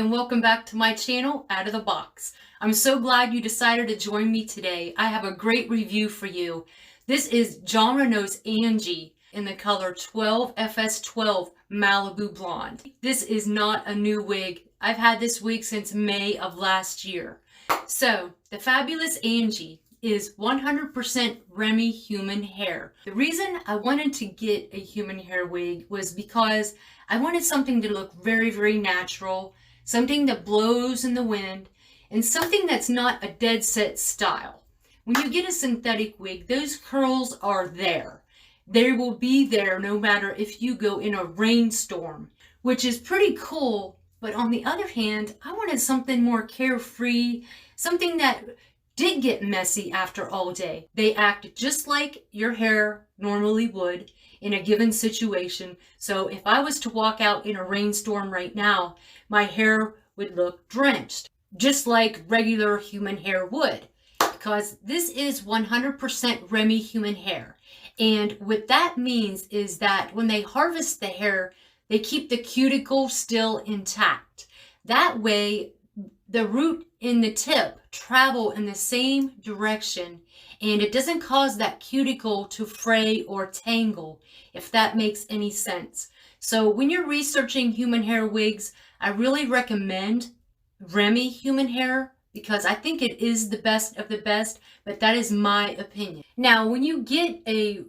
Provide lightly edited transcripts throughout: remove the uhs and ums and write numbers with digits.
and welcome back to my channel, Out of the Box. I'm so glad you decided to join me today. I have a great review for you. This is Jon Renau's Angie in the color 12FS12 Malibu Blonde. This is not a new wig. I've had this wig since May of last year. So, the fabulous Angie is 100% Remy human hair. The reason I wanted to get a human hair wig was because I wanted something to look very, very natural, something that blows in the wind, and something that's not a dead set style. When you get a synthetic wig, those curls are there. They will be there no matter if you go in a rainstorm, which is pretty cool. But on the other hand, I wanted something more carefree, something that did get messy after all day. They act just like your hair normally would in a given situation. So if I was to walk out in a rainstorm right now, my hair would look drenched, just like regular human hair would, because this is 100% Remy human hair. And what that means is that when they harvest the hair, they keep the cuticle still intact. That way, the root and the tip travel in the same direction, and it doesn't cause that cuticle to fray or tangle, if that makes any sense. So when you're researching human hair wigs, I really recommend Remy human hair because I think it is the best of the best, but that is my opinion. Now, when you get a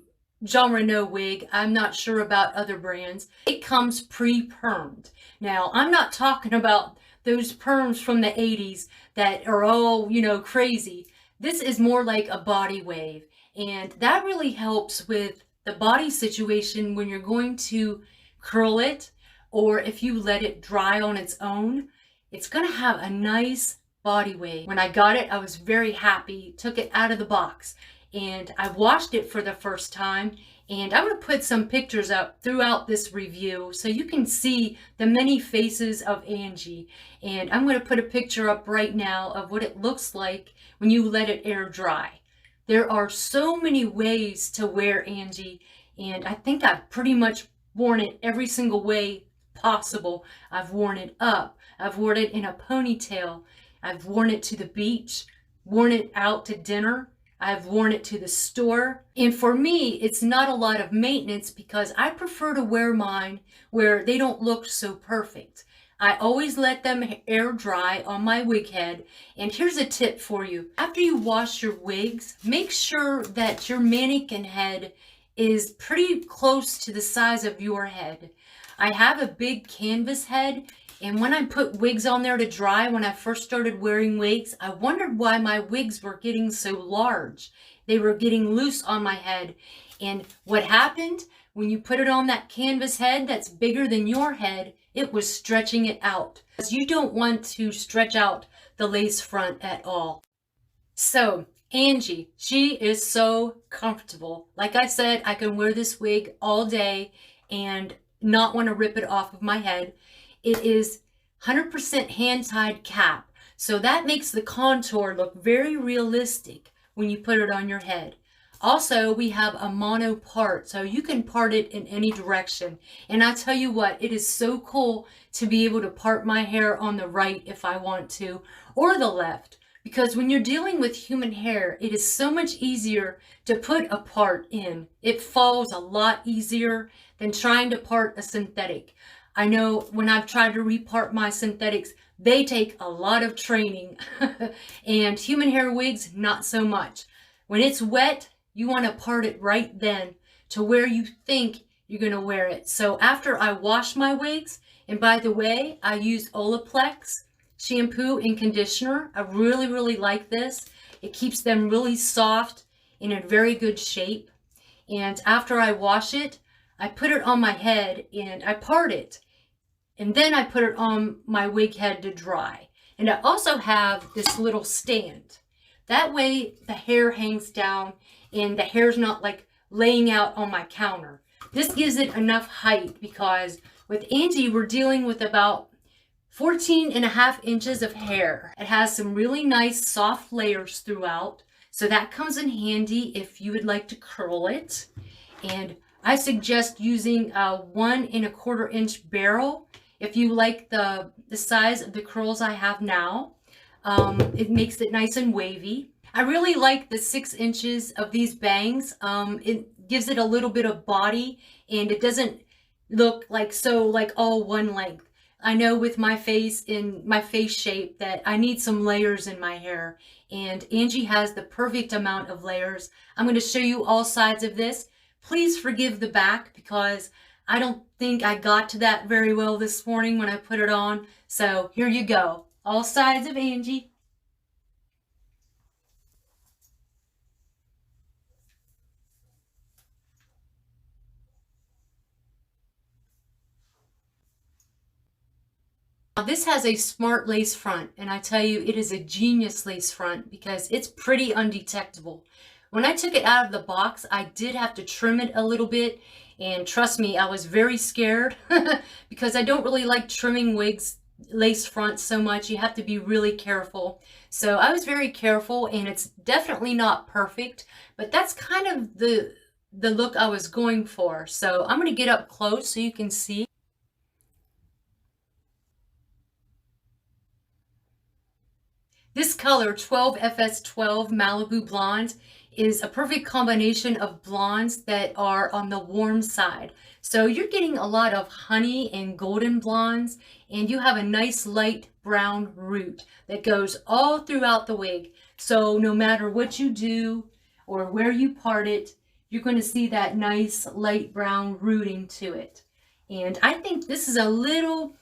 Jon Renau wig, I'm not sure about other brands, it comes pre-permed. Now, I'm not talking about those perms from the 80s that are all, crazy. This is more like a body wave, and that really helps with the body situation when you're going to curl it, or if you let it dry on its own, it's going to have a nice body wave. When I got it, I was very happy, took it out of the box, and I washed it for the first time. And I'm going to put some pictures up throughout this review so you can see the many faces of Angie. And I'm going to put a picture up right now of what it looks like when you let it air dry. There are so many ways to wear Angie, and I think I've pretty much worn it every single way possible. I've worn it up. I've worn it in a ponytail. I've worn it to the beach, worn it out to dinner. I've worn it to the store. And for me, it's not a lot of maintenance because I prefer to wear mine where they don't look so perfect. I always let them air dry on my wig head. And here's a tip for you. After you wash your wigs, make sure that your mannequin head is pretty close to the size of your head. I have a big canvas head, and when I put wigs on there to dry, when I first started wearing wigs, I wondered why my wigs were getting so large. They were getting loose on my head. And what happened? When you put it on that canvas head that's bigger than your head, it was stretching it out. Because you don't want to stretch out the lace front at all. So, Angie, she is so comfortable. Like I said, I can wear this wig all day and not want to rip it off of my head. It is 100% hand-tied cap, so that makes the contour look very realistic when you put it on your head. Also, we have a mono part, so you can part it in any direction. And I tell you what, it is so cool to be able to part my hair on the right if I want to, or the left. Because when you're dealing with human hair, it is so much easier to put a part in. It falls a lot easier than trying to part a synthetic. I know when I've tried to repart my synthetics, they take a lot of training. And human hair wigs, not so much. When it's wet, you want to part it right then to where you think you're going to wear it. So after I wash my wigs, and by the way, I use Olaplex shampoo and conditioner. I really, really like this. It keeps them really soft and in very good shape. And after I wash it, I put it on my head and I part it. And then I put it on my wig head to dry. And I also have this little stand. That way the hair hangs down and the hair's not like laying out on my counter. This gives it enough height because with Angie, we're dealing with about 14.5 inches of hair. It has some really nice soft layers throughout. So that comes in handy if you would like to curl it. And I suggest using a 1 1/4 inch barrel If you like the size of the curls I have now, it makes it nice and wavy. I really like the 6 inches of these bangs. It gives it a little bit of body, and it doesn't look like all one length. I know with my face in my face shape that I need some layers in my hair, and Angie has the perfect amount of layers. I'm going to show you all sides of this. Please forgive the back because I don't think I got to that very well this morning when I put it on. So here you go. All sides of Angie. Now this has a smart lace front, and I tell you, it is a genius lace front because it's pretty undetectable. When I took it out of the box, I did have to trim it a little bit, and trust me, I was very scared because I don't really like trimming wigs lace fronts so much. You have to be really careful. So I was very careful, and it's definitely not perfect, but that's kind of the look I was going for. So I'm going to get up close so you can see. This color, 12FS12 Malibu Blonde, is a perfect combination of blondes that are on the warm side. So you're getting a lot of honey and golden blondes, and you have a nice light brown root that goes all throughout the wig. So no matter what you do or where you part it, you're going to see that nice light brown rooting to it. And I think this is a little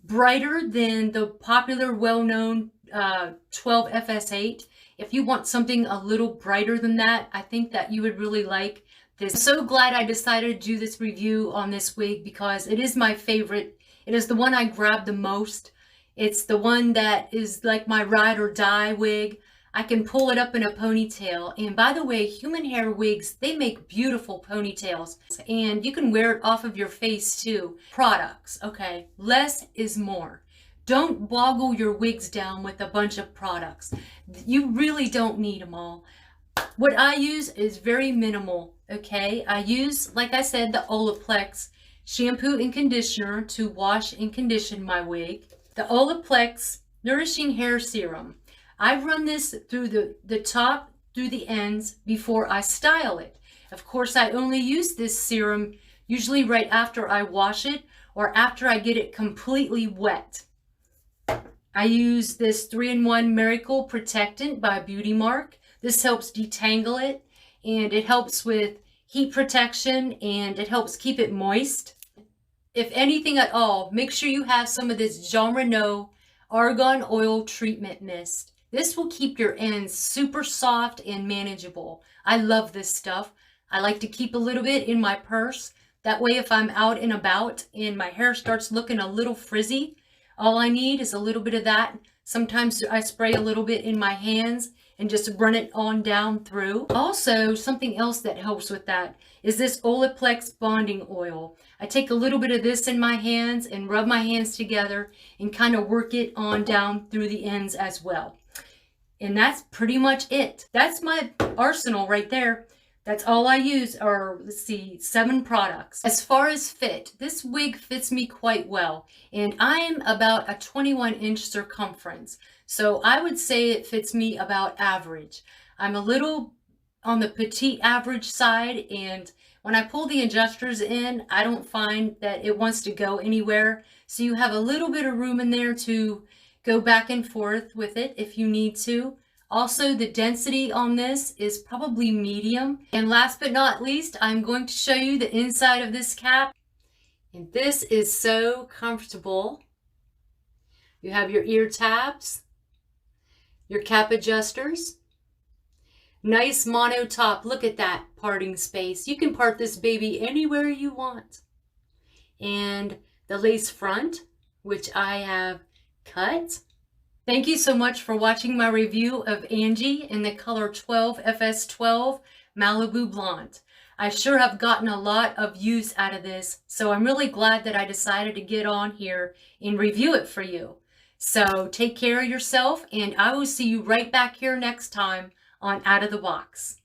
brighter than the popular, well-known 12FS8. If you want something a little brighter than that, I think that you would really like this. I'm so glad I decided to do this review on this wig because it is my favorite. It is the one I grabbed the most. It's the one that is like my ride or die wig. I can pull it up in a ponytail. And by the way, human hair wigs, they make beautiful ponytails. And you can wear it off of your face too. Products, okay? Less is more. Don't boggle your wigs down with a bunch of products. You really don't need them all. What I use is very minimal, okay? I use, like I said, the Olaplex shampoo and conditioner to wash and condition my wig. The Olaplex Nourishing Hair Serum. I run this through the top, through the ends before I style it. Of course, I only use this serum usually right after I wash it or after I get it completely wet. I use this 3-in-1 Miracle Protectant by Beauty Mark. This helps detangle it, and it helps with heat protection, and it helps keep it moist. If anything at all, make sure you have some of this Jon Renau Argan Oil Treatment Mist. This will keep your ends super soft and manageable. I love this stuff. I like to keep a little bit in my purse. That way, if I'm out and about and my hair starts looking a little frizzy, all I need is a little bit of that. Sometimes I spray a little bit in my hands and just run it on down through. Also, something else that helps with that is this Olaplex Bonding Oil. I take a little bit of this in my hands and rub my hands together and kind of work it on down through the ends as well. And that's pretty much it. That's my arsenal right there. That's all I use are, let's see, 7 products. As far as fit, this wig fits me quite well. And I'm about a 21-inch circumference. So I would say it fits me about average. I'm a little on the petite average side, and when I pull the adjusters in, I don't find that it wants to go anywhere. So you have a little bit of room in there to go back and forth with it if you need to. Also, the density on this is probably medium. And last but not least, I'm going to show you the inside of this cap. And this is so comfortable. You have your ear tabs, your cap adjusters, nice mono top. Look at that parting space. You can part this baby anywhere you want. And the lace front, which I have cut. Thank you so much for watching my review of Angie in the color 12FS12 Malibu Blonde. I sure have gotten a lot of use out of this, so I'm really glad that I decided to get on here and review it for you. So take care of yourself, and I will see you right back here next time on Out of the Box.